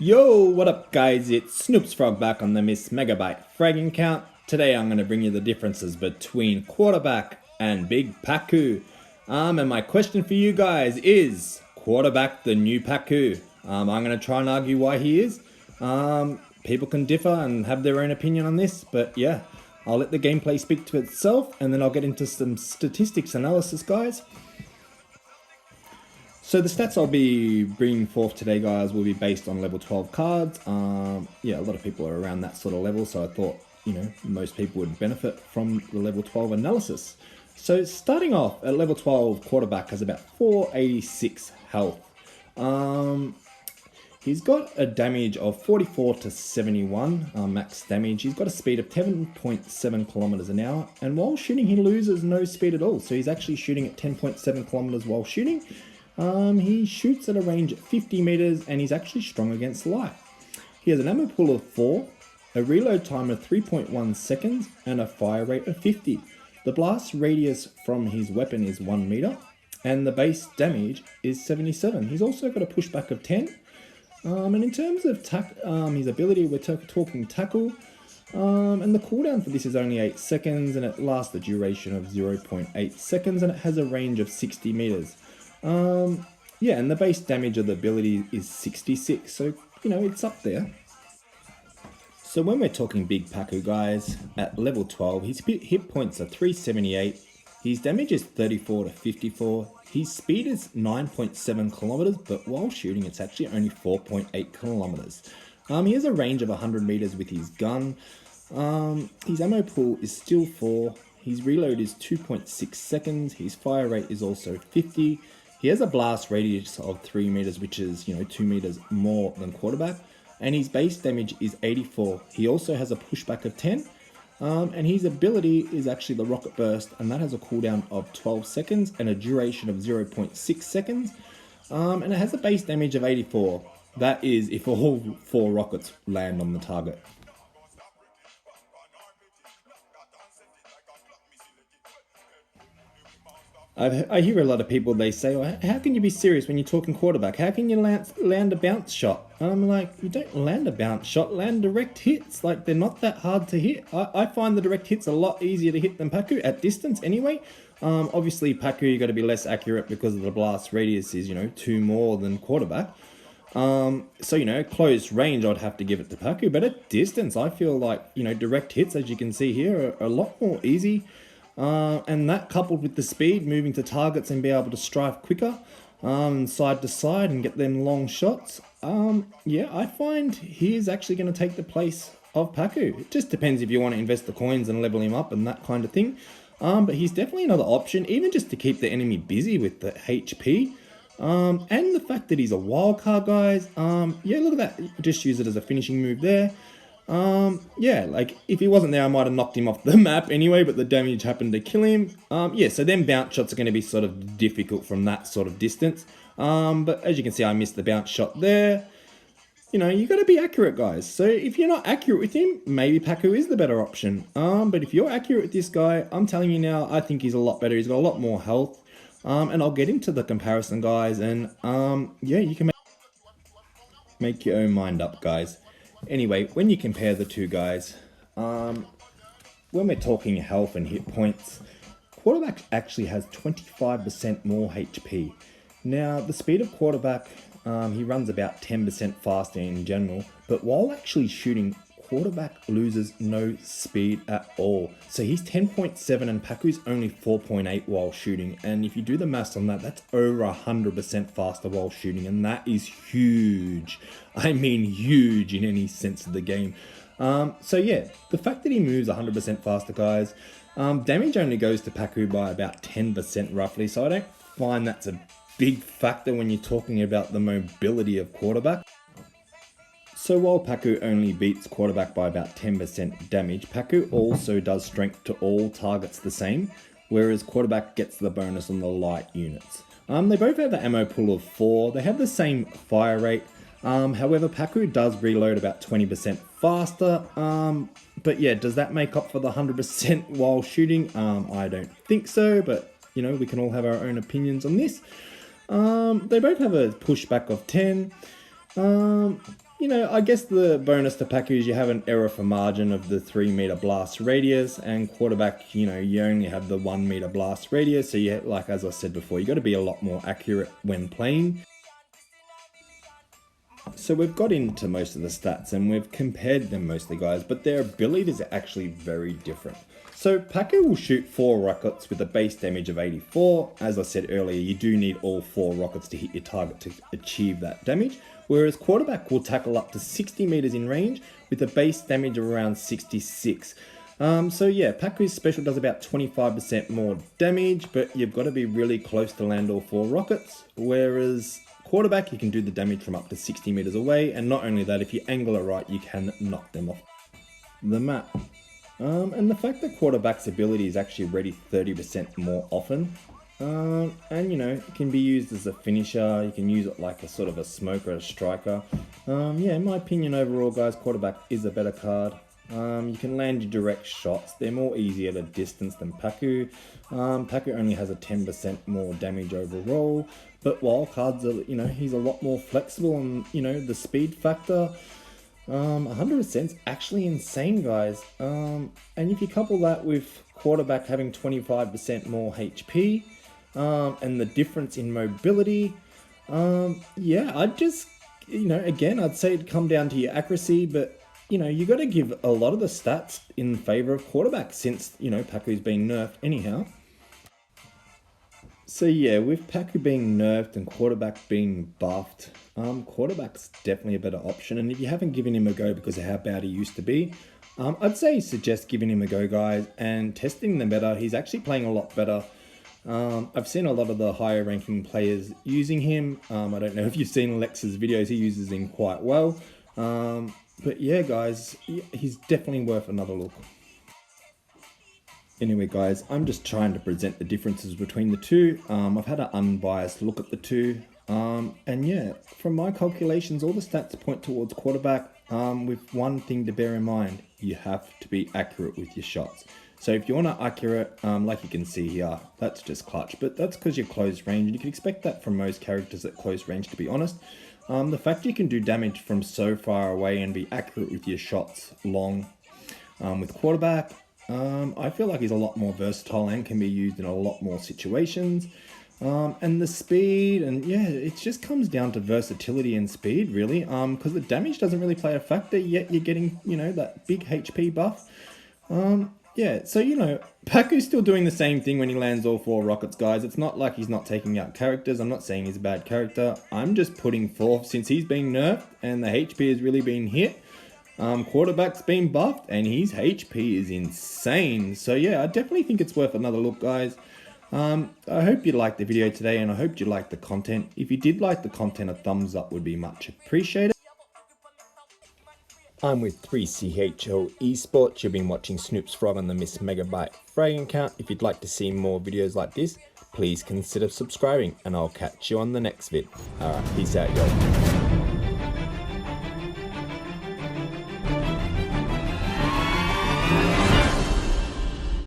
Yo, what up guys, it's SnoopsFrog back on the MissMegaBite fragging count. Today I'm going to bring you the differences between QuaterBack and Big Paku. And my question for you guys is, QuaterBack the new Paku? I'm going to try and argue why he is. People can differ and have their own opinion on this, but yeah, I'll let the gameplay speak to itself and then I'll get into some statistics analysis, guys. So the stats I'll be bringing forth today, guys, will be based on level 12 cards. Yeah, a lot of people are around that sort of level, so I thought, most people would benefit from the level 12 analysis. So starting off at level 12, QuaterBack has about 486 health. He's got a damage of 44 to 71 max damage. He's got a speed of 10.7 kilometers an hour, and while shooting, he loses no speed at all. So he's actually shooting at 10.7 kilometers while shooting. He shoots at a range of 50 meters and he's actually strong against light. He has an ammo pool of 4, a reload time of 3.1 seconds, and a fire rate of 50. The blast radius from his weapon is 1 meter, and the base damage is 77. He's also got a pushback of 10. And in terms of his ability, we're talking tackle. And the cooldown for this is only 8 seconds, and it lasts the duration of 0.8 seconds, and it has a range of 60 meters. Yeah, and the base damage of the ability is 66, so, it's up there. So when we're talking Big Paku, guys, at level 12, his hit points are 378, his damage is 34 to 54, his speed is 9.7 kilometers, but while shooting, it's actually only 4.8 kilometers. He has a range of 100 meters with his gun. His ammo pool is still 4, his reload is 2.6 seconds, his fire rate is also 50. He has a blast radius of 3 meters, which is, 2 meters more than QuaterBack. And his base damage is 84. He also has a pushback of 10. And his ability is actually the rocket burst, and that has a cooldown of 12 seconds and a duration of 0.6 seconds. And it has a base damage of 84. That is if all 4 rockets land on the target. I hear a lot of people, they say, oh, how can you be serious when you're talking QuaterBack? How can you land a bounce shot? And I'm like, you don't land a bounce shot, land direct hits. Like, they're not that hard to hit. I find the direct hits a lot easier to hit than Paku, at distance anyway. Obviously, Paku, you got to be less accurate because of the blast radius is, 2 more than QuaterBack. So, close range, I'd have to give it to Paku. But at distance, I feel like, direct hits, as you can see here, are a lot more easy. And that coupled with the speed, moving to targets and be able to strike quicker, side to side and get them long shots. Yeah, I find he is actually going to take the place of Paku. It just depends if you want to invest the coins and level him up and that kind of thing. But he's definitely another option, even just to keep the enemy busy with the HP. And the fact that he's a wildcard, guys. Yeah, look at that. Just use it as a finishing move there. Yeah, like, if he wasn't there, I might have knocked him off the map anyway, but the damage happened to kill him. Yeah, so then bounce shots are going to be sort of difficult from that sort of distance. But as you can see, I missed the bounce shot there. You got to be accurate, guys. So if you're not accurate with him, maybe Paku is the better option. But if you're accurate with this guy, I'm telling you now, I think he's a lot better. He's got a lot more health. And I'll get into the comparison, guys. And, yeah, you can make your own mind up, guys. Anyway, when you compare the two guys, when we're talking health and hit points, QuaterBack actually has 25% more HP. Now, the speed of QuaterBack, he runs about 10% faster in general, but while actually shooting, QuaterBack loses no speed at all. So he's 10.7 and Paku's only 4.8 while shooting. And if you do the maths on that, that's over 100% faster while shooting. And that is huge. I mean huge in any sense of the game. So yeah, the fact that he moves 100% faster, guys, damage only goes to Paku by about 10% roughly. So I don't find that's a big factor when you're talking about the mobility of QuaterBack. So while Paku only beats QuaterBack by about 10% damage, Paku also does strength to all targets the same, whereas QuaterBack gets the bonus on the light units. They both have the ammo pool of 4, they have the same fire rate, however Paku does reload about 20% faster, but yeah, does that make up for the 100% while shooting? I don't think so, but we can all have our own opinions on this. They both have a pushback of 10. you know, I guess the bonus to Paku is you have an error for margin of the 3-meter blast radius, and QuaterBack, you know, you only have the 1-meter blast radius, so you, like as I said before, you got to be a lot more accurate when playing. So we've got into most of the stats and we've compared them mostly, guys, but their abilities are actually very different. So Paku will shoot 4 rockets with a base damage of 84. As I said earlier, you do need all 4 rockets to hit your target to achieve that damage. Whereas QuaterBack will tackle up to 60 meters in range with a base damage of around 66. So yeah, Paku's special does about 25% more damage, but you've got to be really close to land all 4 rockets. Whereas QuaterBack, you can do the damage from up to 60 meters away, and not only that, if you angle it right, you can knock them off the map. And the fact that QuaterBack's ability is actually ready 30% more often, and you know, it can be used as a finisher, you can use it like a sort of a smoker, a striker. Yeah, in my opinion overall, guys, QuaterBack is a better card. You can land your direct shots, they're more easy at a distance than Paku. Paku only has a 10% more damage overall, but wild cards are, you know, he's a lot more flexible, and you know, the speed factor, 100% is actually insane, guys. And if you couple that with QuaterBack having 25% more HP, and the difference in mobility, yeah, I'd just, you know, again, I'd say it'd come down to your accuracy, but you know, you got to give a lot of the stats in favor of QuaterBack since, you know, Paku's been nerfed anyhow. So yeah, with Paku being nerfed and QuaterBack being buffed, QuaterBack's definitely a better option. And if you haven't given him a go because of how bad he used to be, I'd say suggest giving him a go, guys, and testing them better. He's actually playing a lot better. I've seen a lot of the higher ranking players using him. I don't know if you've seen Lex's videos, he uses him quite well. But yeah, guys, he's definitely worth another look. Anyway, guys, I'm just trying to present the differences between the two. I've had an unbiased look at the two. And yeah, from my calculations, all the stats point towards QuaterBack, with one thing to bear in mind: you have to be accurate with your shots. So if you want to accurate, like you can see here, that's just clutch, but that's because you're close range, and you can expect that from most characters at close range, to be honest. The fact you can do damage from so far away and be accurate with your shots long, with QuaterBack, I feel like he's a lot more versatile and can be used in a lot more situations. And the speed, and yeah, it just comes down to versatility and speed, really, because the damage doesn't really play a factor, yet you're getting, you know, that big HP buff. Yeah, so, you know, Paku's still doing the same thing when he lands all 4 rockets, guys. It's not like he's not taking out characters. I'm not saying he's a bad character. I'm just putting forth, since he's been nerfed and the HP has really been hit, QuaterBack's been buffed and his HP is insane. So yeah, I definitely think it's worth another look, guys. I hope you liked the video today, and I hope you liked the content. If you did like the content, a thumbs up would be much appreciated. I'm with 3CHO Esports. You've been watching SnoopsFrog on the MissMegaBite fragging account. If you'd like to see more videos like this, please consider subscribing, and I'll catch you on the next vid. Alright, peace out, y'all.